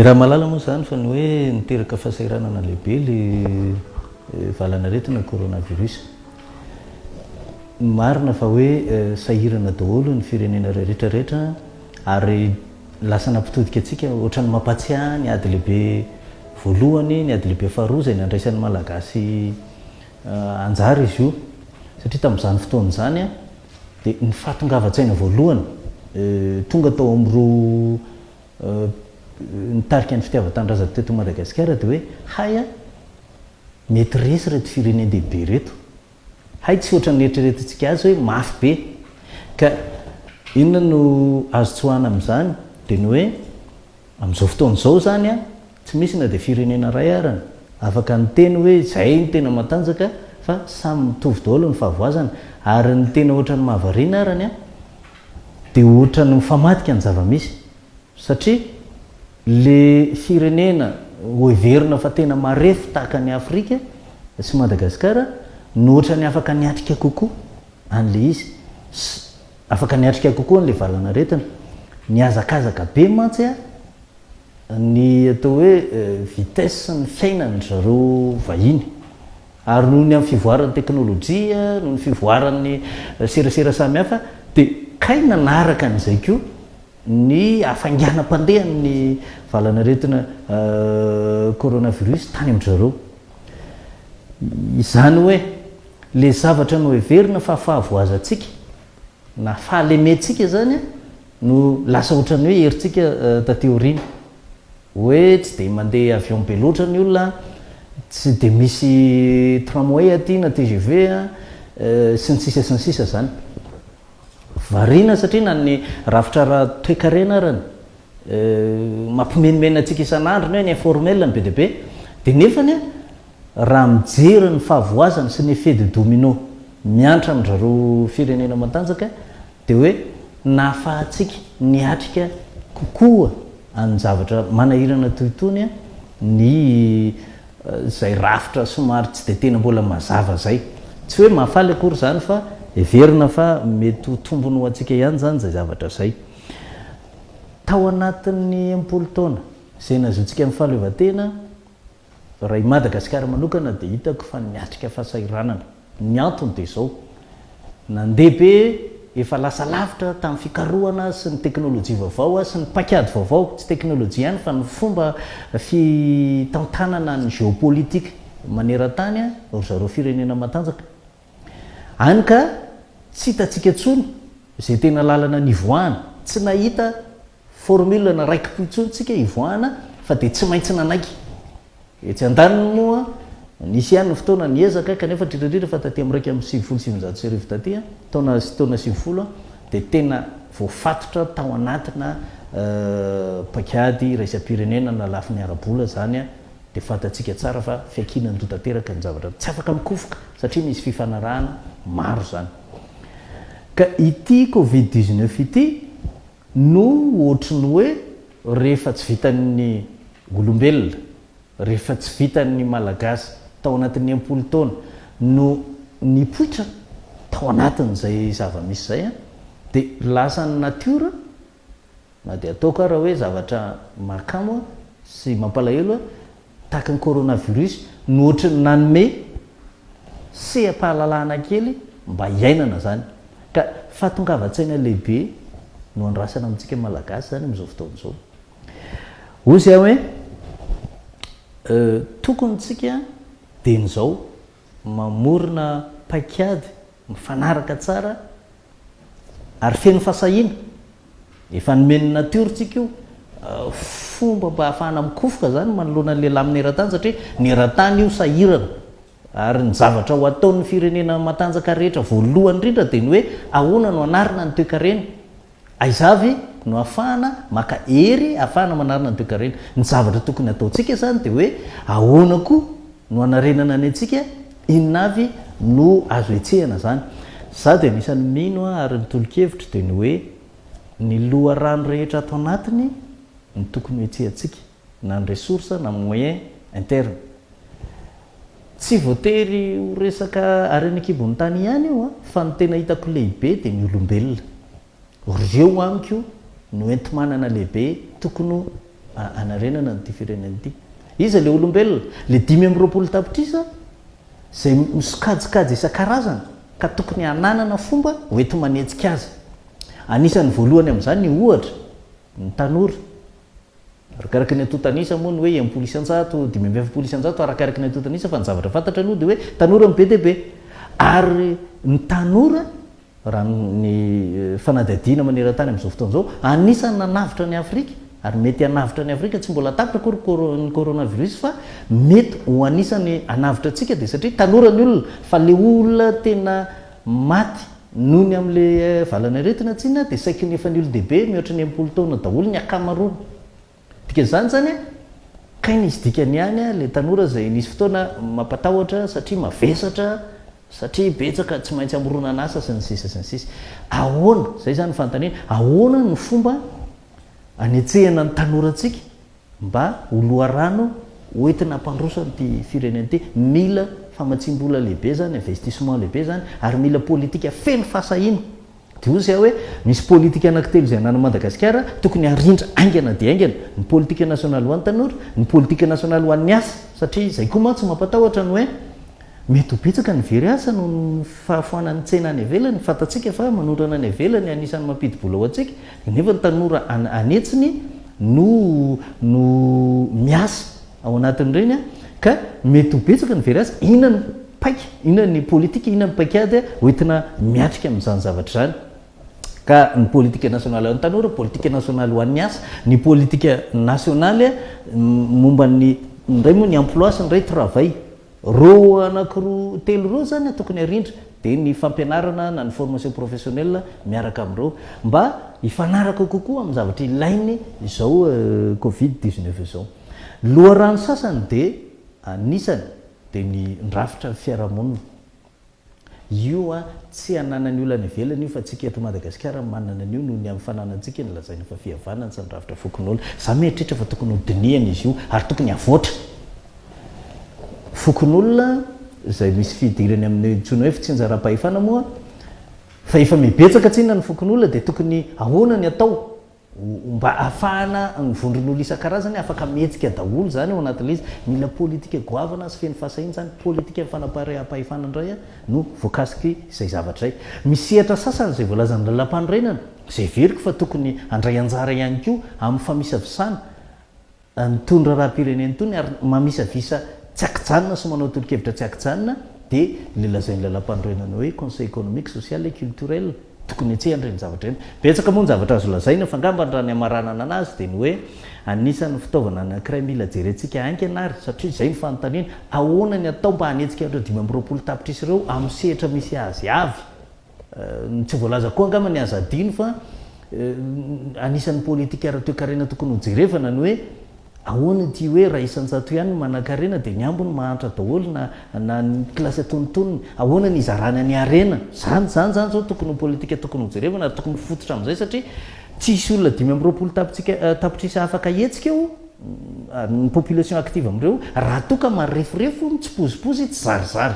raha malala moa zany fa ny hoe niteraka fahasairanana lehibe le valana retina coronavirus marina fa hoe sahirana daholo ny firenena rehetrarehetra ary lasa nampitodika atsika ohatrany mampatsiahy ny ady lehibe voalohany ny ady lehibe faharoa zay nandraisan'ny malagasy anjara izy io satria tamin'izany fotoana zany a dia ny fahatongavan-tsaina voalohany tonga tao amin'roa nitarika ny fitiavan-tanindrazana teto Madagasikara dia hoe haya mety resy reto firenena-dehibe reto hay tsy ohatra ny eritreretintsika azy hoe mafy be ka inona no azo tsoahana amin'izany dia ny hoe amin'izao fotoana izao zany a tsy misy na dia firenena ray arany afaka ny teny hoe zay ny tena matanjaka fa samy mitovy daholo ny fahavoazana ary ny tena ohatra ny mahavariana arany a dia ohatra ny mifamadika ny zava-misy satria le firenena hoeverina fa tena marefo tahaka ny Afrika sy Madagasikara no ohatra ny afaka niatrika kokoa an'le izy afaka niatrika kokoa an'le valana retina niazakazaka be mantsy a ny atao hoe vitesse ny fiainany zareo vahiny ary noho ny amin'ny fivoaran'ny teknôlôjia noho ny fivoaran'ny serasera samihafa dia kay nanaraka an'izay koa ny afanganam-pandeha ny valana retina coronavirus tany amin'zareo izany hoe le zavatra no heverina fa fahavoazantsika na fahalementsika zany a no lasa ohatran'ny hoe herintsika tateoriana hoe tsy dia mandeha avion be loatra ny olona tsy dia misy tramway aty na TGV a sy ny sisa zany variana satria na ny rafitra raha toe-karena arany mampimenimena antsika isan'andro ny hoe ny informel ny be dia be dia nefany a raha mijery ny fahavoazana sy ny effet de domino miantra amin'zareo firenena matanjaka dia hoe nahafahantsika niatrika kokoa any zavatra manahirana toytony a ny zay rafitra somary tsy dia tena mbola mazava zay tsy hoe mahafaly akory zany fa heverina fa mety ho tombony ho antsika ihany zany zay zavatra zay tao anatin'ny ampolo taona zay nazontsika amin'ny fahaleovantena raha i Madagasikara manokana dia hitako fa niatrika fahasairanana ny antony dia zao nandeha be efa lasa lavitra tamin'ny fikarohana sy ny teknôlôjia vaovao sy ny pakady vaovao tsy teknôlôjia ihany fa ny fomba fitantanana ny géopolitika maneran-tany a ry zareo firenena matanjaka any ka tsy hitantsika tsony zay tena lalana nivoahana tsy nahita formule na raiky poitsontsika hivoahana fa dia tsy maintsy nanaiky etsy an-daniny moa nisy ihany ny fotoana niezaka kanefa indrindrindrindra fa taty amin'ny raika amin'ny 770 taty taona 7 dia tena voafatotra tao anatina pakady raisam-pirenena na lafin'ny arabola zany a dia fantatsika tsara fa fiakina ny dotateraka ny zavatra tsy afaka mikofoka satria misy fifanarahana maro zany ka ity covid-19 ity no ohatrany hoe rehefa tsy vitan'ny olombelona rehefa tsy vitan'ny malagasy tao anatin'ny ampolo taona no nipoitra tao anatin'izay zava-misy zay a dia lasan'ny natiora na dia ataoko raha hoe zavatra mahakamo sy mampalahelo a tahaka ny coronavirus no ohatrany nanome seha-pahalalahana kely mba hiainana zany ka fahatongavan-tsaina lehibe no andrasana amintsika malagasy zany amin'izao fotoana izao ozy aho hoe tokony tsika dia n'izao mamorona pakady mifanaraka tsara ary feno fahasahiana efa nomeny natiortsika io fomba mba hahafahana mikofoka zany manoloana ny lehilahy amin'ny eran-tany satria ny eran-tany io sahirana ary ny zavatra ho ataon'ny firenena matanjaka rehetra voalohany indrindra dia ny hoe ahoana no anarina ny toe-karena aizavy no ahafahana maka hery ahafahana manarina ny toe-karena ny zavatra tokony ataontsika zany dia hoe ahoana koa no anarenana ny antsika inonavy no azo etsehana zany za dia anisan'ny mino ary ny tolo-kevitra dia ny hoe ny loha rano rehetra ato anatiny ny tokony ho etsehantsika na ny ressource na moyen interne tsy voatery ho resaka arena kibon'ny tany ihany io a fa ny tena hitako lehibe dia ny olombelona reo amiko no enti-manana lehibe tokony anarenana nyty firenen'ity izy le olombelona le 5 tapitrisa zay misokajikajy isan-karazana ka tokony hananana fomba hoety manetsika azy anisan'ny voalohany amin'izany ny ohatra ny tanora arakaraky ny atotanisa moa ny hoe empolisanjato 5 arakaraky ny atotanisa fa ny zavatra fantatra aloha de hoe tanora ny be de be ary ny tanora raha ny fanadadiana maneran-tany amin'izao fotoan'izao anisany nanavitra ny Afrika ary mety hanavitra ny Afrika tsy mbola tapitra kory ny coronavirus fa mety ho anisany hanavitra antsika de satria tanora ny olona fa le olona tena maty noho ny amin'le valana aretina tsinona de saiky ny efa ny olo-dehibe mihoatra ny 10 taona daholo ny akamaroana dikan'izany zany kainy izy dikany ihany le tanora zay nisy fotoana mampatahotra satria mavesatra satria betsaka tsy maintsy amoronana asa sy ny sisa ahoana zay zany fanontaniana ahoana ny fomba anetsehana ny tanorantsika mba oloharano hoentina hampandrosa nyty firenena ty mila famatsim-bola lehibe zany investissement lehibe zany ary mila politika feno fasahina de ozy zay hoe misy politika anankitelo zay anana Madagasikara tokony arindra aingana de aingana ny politika nasionaly ho an'ny tanora ny politika nasionaly ho an'ny asa satria zay koa mantsy mampatahotra ny hoe mety ho betsaka ny very asa no ny fahafoanany tsena any ivelany fantatsika fa manorana any ivelany anisan'ny mampidy bola ho antsika nefa ny tanora anetsiny no miasa ao anatin'ireny ka mety ho betsaka ny very asa inona ny paika inona ny politika inona ny paikady hoentina miatrika amin'izany zavatra zany ka ny politika nasionaly ho an'ny tanora politika nasionaly ho an'ny asa ny politika nasionaly momba ny ndray moa ny emploi sy ndray travail ro anankiroa telo ro zany tokony arindra de ny fampianarana na ny formation professionnelle miaraka amin'ireo mba hifanaraka kokoa amin'ny zavatra ilainy izao covid-19 zao loharano sasany de anisany de ny ndrafitra fiarahamonina io tsy hananany olana ivelany io fa tsika eto Madagasikara manana an'io noho ny amin'ny fananantsika ny lazaina fa fihavanana sy ndrafitra fokon'olo za mieritrehitra fa tokony hodiniana izy io ary tokony avoatra fokon'olona zay misy fidirany amin'ny tsona hoe fitsinjaram-pahefana moa fa efa mibetsaka tsinona ny fokon'olona de tokony ahoana ny atao mba ahafahana ny vondron'olo isan-karazany afaka mihetsika daholo zany ao anatin'le izy mila politika goavana sy feno fahasahina zany politika fanapaha-pahefana indray no voakasiky izay zavatra zay misehatra sasany zay voalazany lalam-panorenana zay veriko fa tokony andray anjara ihany koa amin'ny famisavisana nitondra raha-pireneny tony ary mamisavisa tsy akijanona sy manao tolo-kevitra tsy akijanona de le lazainy lalam-panorenana hoe conseil économique social et culturel tokony etsehany zavatra reny betsaka moa ny zavatra azo lazaina fa ngamba ny raha ny amaranana anazy de ny hoe anisan'ny fitaovana anankiray mila jerentsika ankana ary satria zay ny fanontaniana ahoana ny atao mba hanetsika ireo 5 tapitrisa ireo amin'ny sehatra misy azy avy tsy voalaza koa ngamba ny aza adino fa anisan'ny politika ara-toekarena tokony hojerevana ny hoe ahoana ty hoe raha isan-jato ihany manan-karena de ny ambony mahantra daholo na ny klasy atonontonony ahoana ny izarana ny arena zany zao tokony politika tokony hojerevana ary tokony fototra amin'izay satria tsisy olona 5 tapitrisa afaka etsika eo ny population active am'ireo raha toka marefurefo tsy pozipozy tsy zarizary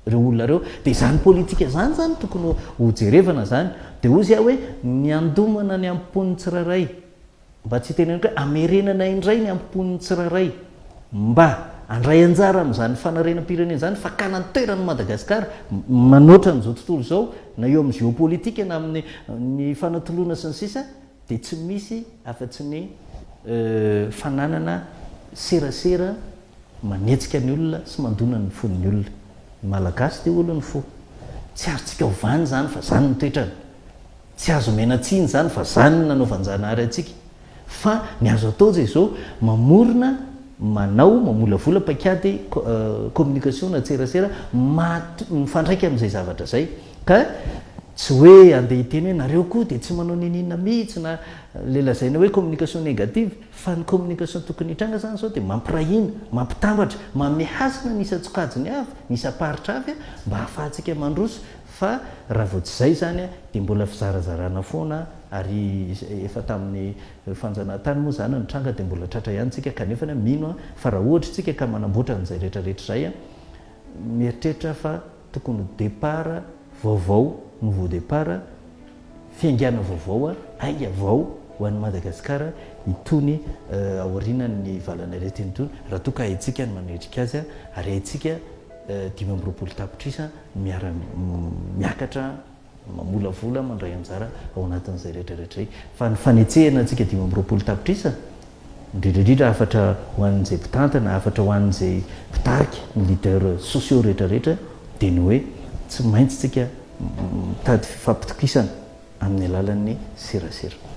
reo olona reo de zany politika zany tokony hojerevana zany de ozy hoe niandomana ny ampony tsiraray mba tsy teneniko hoe amerenana indray ny ampony tsiraray mba andray anjara amin'izany fanarenam-pirenena zany fa kanantoerany Madagasikara manoatra n'izao tontolo zao na eo amin'ny géopolitika na amin'ny fanatolona sy ny sisa de tsy misy afa-tsy ny fananana serasera manetsika ny olona sy mandona ny fon'ny olona malagasy de olony fo tsy arytsika hovany zany fa zany ny toetrany tsy azo menatsiny zany fa zany nanaovanjanahary atsika fa ny azo atao zay zao mamorona mamolavola paikady communication na tserasera mifandraika amin'izay zavatra zay ka tsy hoe andeha hiteny hoe nareo koa de tsy manao ninina mihitsy na le lazaina hoe communication négative fa ny communication tokony hitranga zany zao de mampirahina mampitambatra mamehasina ny isa-tsokajiny avy ny isa-paritra avy mba hahafahantsika mandroso fa raha vao tsy zay zany de mbola fizarazarana foana ary efa tamin'ny fanjanahantany moa zany nitranga de mbola tratra ihany tsika kanefa mino fa raha ohatra tsika ka manamboatra n'izay rehetrarehetra zay mieritreritra fa tokony départ vaovao nouveau départ fiangana vaovao aiga vao hoan'ny Madagasikara itony aorinany valana retina itony raha toa ka haitsika ny manendrika azy ary haitsika 5 tapitrisa miakatra mamolavola mandray anjara ao anatin'izay rehetrarehetra fa ny fanetsehana antsika 5 tapitrisa indrindraindrindra afatra ho an'izay mpitantana afatra ho an'izay mpitarika ny leader sociaux rehetrarehetra dia ny hoe tsy maintsy tsika mitady fampitokisana amin'ny alalan'ny serasera